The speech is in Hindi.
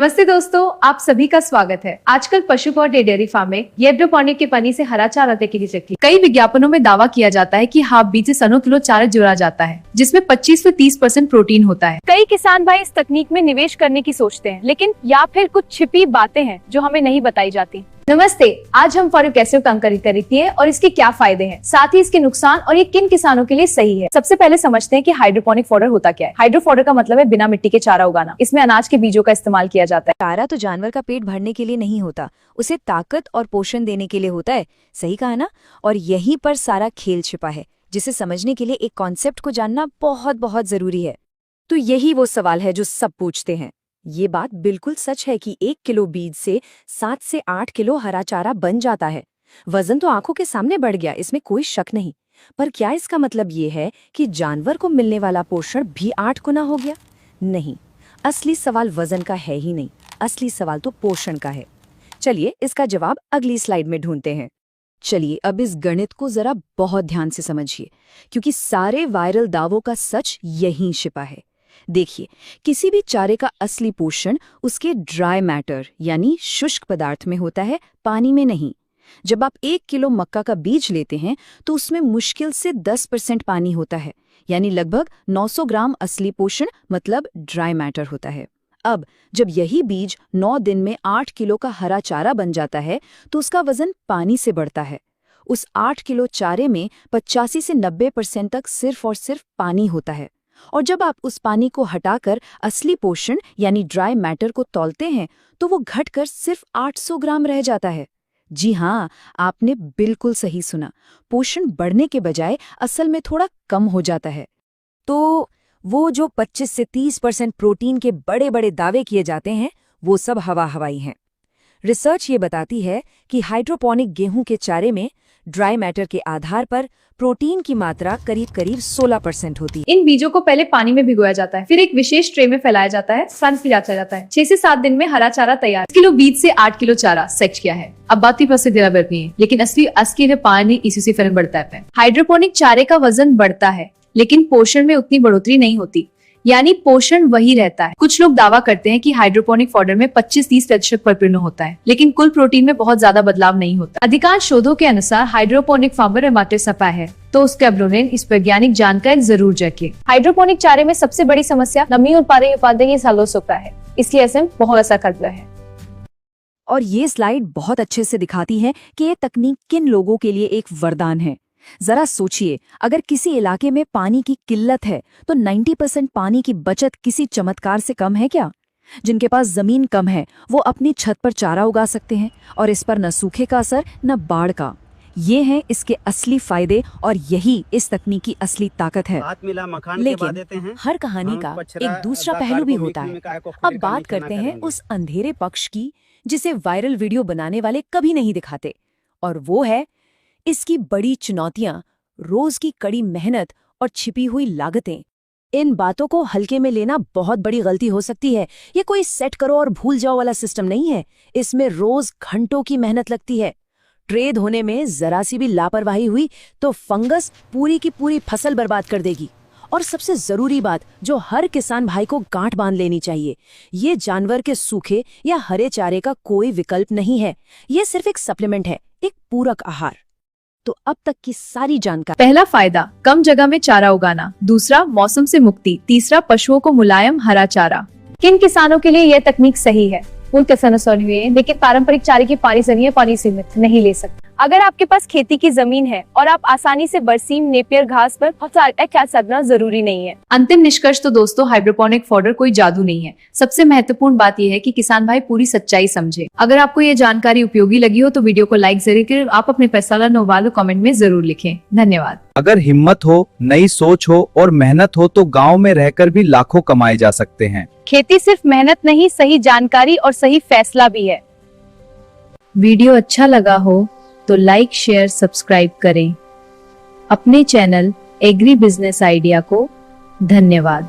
नमस्ते दोस्तों, आप सभी का स्वागत है। आजकल पशु और डेयरी फार्म में हाइड्रोपोनिक के पानी से हरा चारा देने की शक्ति। कई विज्ञापनों में दावा किया जाता है कि हाफ बीज से सनों किलो चारा जोड़ा जाता है, जिसमें 25 से 30% प्रोटीन होता है। कई किसान भाई इस तकनीक में निवेश करने की सोचते हैं, लेकिन या फिर कुछ छिपी बातें हैं जो हमें नहीं बताई जाती। नमस्ते, आज हम फॉरिक एसिड करती है और इसके क्या फायदे हैं, साथ ही इसके नुकसान और ये किन किसानों के लिए सही है। सबसे पहले समझते हैं कि हाइड्रोपोनिक फॉडर होता क्या है। हाइड्रोफॉडर का मतलब है बिना मिट्टी के चारा उगाना। इसमें अनाज के बीजों का इस्तेमाल किया जाता है। चारा तो जानवर का पेट भरने के लिए नहीं होता, उसे ताकत और पोषण देने के लिए होता है। सही कहा ना? और यहीं पर सारा खेल छिपा है, जिसे समझने के लिए एक कॉन्सेप्ट को जानना बहुत बहुत जरूरी है। तो यही वो सवाल है जो सब पूछते हैं। ये बात बिल्कुल सच है कि 1 किलो बीज से 7 से 8 किलो हरा चारा बन जाता है। वजन तो आंखों के सामने बढ़ गया, इसमें कोई शक नहीं। पर क्या इसका मतलब ये है कि जानवर को मिलने वाला पोषण भी 8 गुना हो गया? नहीं, असली सवाल वजन का है ही नहीं, असली सवाल तो पोषण का है। चलिए इसका जवाब अगली स्लाइड में ढूंढते हैं। चलिए अब इस गणित को जरा बहुत ध्यान से समझिए, क्योंकि सारे वायरल दावों का सच यहीं छिपा है। देखिए, किसी भी चारे का असली पोषण उसके ड्राई मैटर यानी शुष्क पदार्थ में होता है, पानी में नहीं। जब आप 1 किलो मक्का का बीज लेते हैं तो उसमें मुश्किल से 10% पानी होता है, यानी लगभग 900 ग्राम असली पोषण मतलब ड्राई मैटर होता है। अब जब यही बीज 9 दिन में 8 किलो का हरा चारा बन जाता है तो उसका वजन पानी से बढ़ता है। उस 8 किलो चारे में 85 से 90% तक सिर्फ और सिर्फ पानी होता है। और जब आप उस पानी को हटाकर असली पोषण यानी ड्राई मैटर को तौलते हैं तो वो घटकर सिर्फ 800 ग्राम रह जाता है। जी हाँ, आपने बिल्कुल सही सुना, पोषण बढ़ने के बजाय असल में थोड़ा कम हो जाता है। तो वो जो 25 से 30% प्रोटीन के बड़े बड़े दावे किए जाते हैं, वो सब हवा हवाई हैं। रिसर्च ये बताती है कि हाइड्रोपोनिक गेहूं के चारे में ड्राई मैटर के आधार पर प्रोटीन की मात्रा करीब करीब 16% होती है। इन बीजों को पहले पानी में भिगोया जाता है, फिर एक विशेष ट्रे में फैलाया जाता है, सन किया जाता है। 6 से 7 दिन में हरा चारा तैयार। 1 किलो बीज से 8 किलो चारा सच क्या है? अब बात ही प्रसिद्ध है, लेकिन असली पानी इसी से फर्क पड़ता है। हाइड्रोपोनिक चारे का वजन बढ़ता है, लेकिन पोषण में उतनी बढ़ोतरी नहीं होती, यानी पोषण वही रहता है। कुछ लोग दावा करते हैं कि हाइड्रोपोनिक फॉडर में 25-30% प्रोटीन होता है, लेकिन कुल प्रोटीन में बहुत ज्यादा बदलाव नहीं होता। अधिकांश शोधों के अनुसार हाइड्रोपोनिक फार्मर माटे सफा है, तो उसके अब्रोनेन इस वैज्ञानिक जानकारी जरूर जाके। हाइड्रोपोनिक चारे में सबसे बड़ी समस्या नमी उत्पादन सालों सकता है, इसलिए ऐसे बहुत असर करता है। और ये स्लाइड बहुत अच्छे से दिखाती है कि ये तकनीक किन लोगों के लिए एक वरदान है। जरा सोचिए, अगर किसी इलाके में पानी की किल्लत है तो 90% पानी की बचत किसी चमत्कार से कम है क्या? जिनके पास जमीन कम है वो अपनी छत पर चारा उगा सकते हैं और इस पर न सूखे का असर न बाढ़ का। ये हैं इसके असली फायदे और यही इस तकनीक की असली ताकत है। लेकिन हर कहानी का एक दूसरा पहलू भी होता है। अब बात करते हैं उस अंधेरे पक्ष की जिसे वायरल वीडियो बनाने वाले कभी नहीं दिखाते, और वो है इसकी बड़ी चुनौतियां, रोज की कड़ी मेहनत और छिपी हुई लागतें। इन बातों को हल्के में लेना बहुत बड़ी गलती हो सकती है। ये कोई सेट करो और भूल जाओ वाला सिस्टम नहीं है। इसमें रोज घंटों की मेहनत लगती है। ट्रे धोने में जरा सी भी लापरवाही हुई तो फंगस पूरी की पूरी फसल बर्बाद कर देगी। और सबसे जरूरी बात जो हर किसान भाई को गांठ बांध लेनी चाहिए, ये जानवर के सूखे या हरे चारे का कोई विकल्प नहीं है। ये सिर्फ एक सप्लीमेंट है, एक पूरक आहार। तो अब तक की सारी जानकारी। पहला फायदा, कम जगह में चारा उगाना। दूसरा, मौसम से मुक्ति। तीसरा, पशुओं को मुलायम हरा चारा। किन किसानों के लिए यह तकनीक सही है? उन किसानों के लिए, लेकिन पारंपरिक चारे की पानी सीमित नहीं ले सकते। अगर आपके पास खेती की जमीन है और आप आसानी से बरसीम नेपियर घास पर क्या साधना जरूरी नहीं है। अंतिम निष्कर्ष तो दोस्तों, हाइड्रोपोनिक फॉडर कोई जादू नहीं है। सबसे महत्वपूर्ण बात यह है कि किसान भाई पूरी सच्चाई समझे। अगर आपको ये जानकारी उपयोगी लगी हो तो वीडियो को लाइक जरूर करें। आप अपने फैसला नवाल कमेंट में जरूर लिखें। धन्यवाद। अगर हिम्मत हो, नई सोच हो और मेहनत हो तो गाँव में रहकर भी लाखों कमाए जा सकते हैं। खेती सिर्फ मेहनत नहीं, सही जानकारी और सही फैसला भी है। वीडियो अच्छा लगा हो तो लाइक, शेयर, सब्सक्राइब करें अपने चैनल एग्री बिजनेस आइडिया को। धन्यवाद।